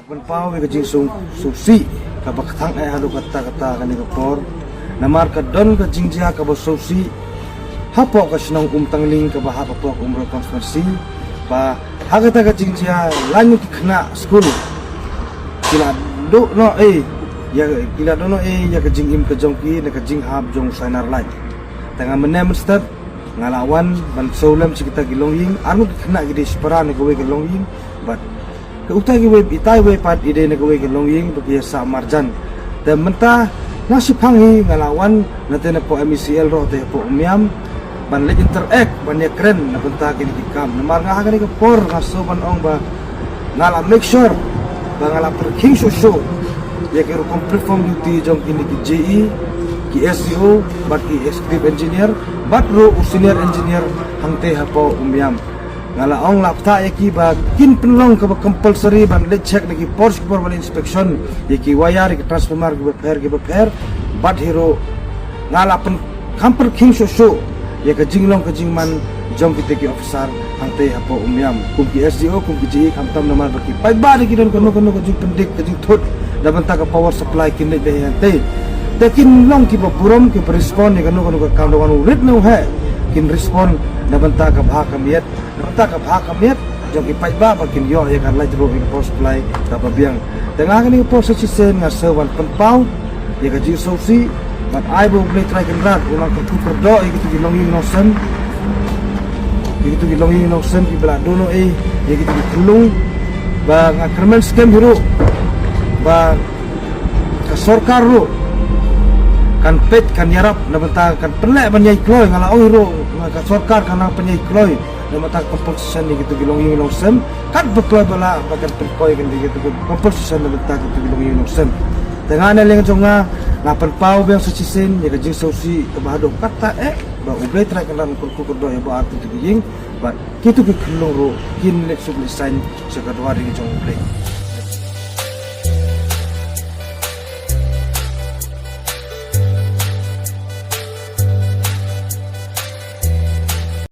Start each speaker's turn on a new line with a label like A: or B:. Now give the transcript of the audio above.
A: Apan pau ke jing susi ka bakthang ai halu kata kan ke por namar ka don ka jing jia ka bo susi hapo ka snong tangling ka ba hapo umro konspirasi ba hagata ka jing jia lanyu ki khna school kila do no ya kila do no ya ka jing im ka jong ki na ka jing hab jong sainar lai tanga menem step ngalawan ban solam kita gilonging anu ki khna gidi spara ne gowe gilonging but ke utai we itai we pat ide ne we gelongying bagi sa marjan dan mentah nasi panghi ngalawan nanti na po MCL ro te po umiam ban le interact ban ya keren na benta kini ikam namar nga hagani ke por ngaso ban ong ba ngala make sure ba ngala per king show ya ke complete form duty jong kini ki JE ki SEO bat ki executive engineer bat ro senior engineer hangte hapo umiam ngala ong lapta yaki ba kin penlong ka compulsory ban le check lagi Porsche por wal inspection yaki wire ki transformer ki repair bat hero ngala pen kamper king show ya ka jinglong ka jingman jom kita ki officer hangte hapo umiam kum ki SDO kum ki ji kamtam namar baki pai ba ki don kono ka jing pendik ka jing thot da banta ka power supply kin le hante takin long ki ba burom ki respond ni kono ka kam do anu rit no hai kin respond na banta ka bha kamiet jogi pai ba bakin yo ya kan lai jero in post play ka babiang tengah ni post si sen nga sewan penpau ya ka ji sosi but I will play try kan rat ulang ka tu perdo gitu gilongin nosen ki bela dono ya gitu kulung ba nga criminal scam hero ba ka sorkar ro kan pet kan yarap na banta kan pelek banyai kloy ngala oi ro ka sorkar kana penyai kloy na mata composition ni gitu gilongin sem kan bekloy bala bagan perkoy kan gitu composition na banta gitu gilongin sem tengah na leng jonga lapan pau bang sucisen ya jing sosi bahado kata ba ublay try kan lan kurku do ya ba arti tu ging ba kitu ke kelong ro kin lek subli sign sa kadwari jong ublay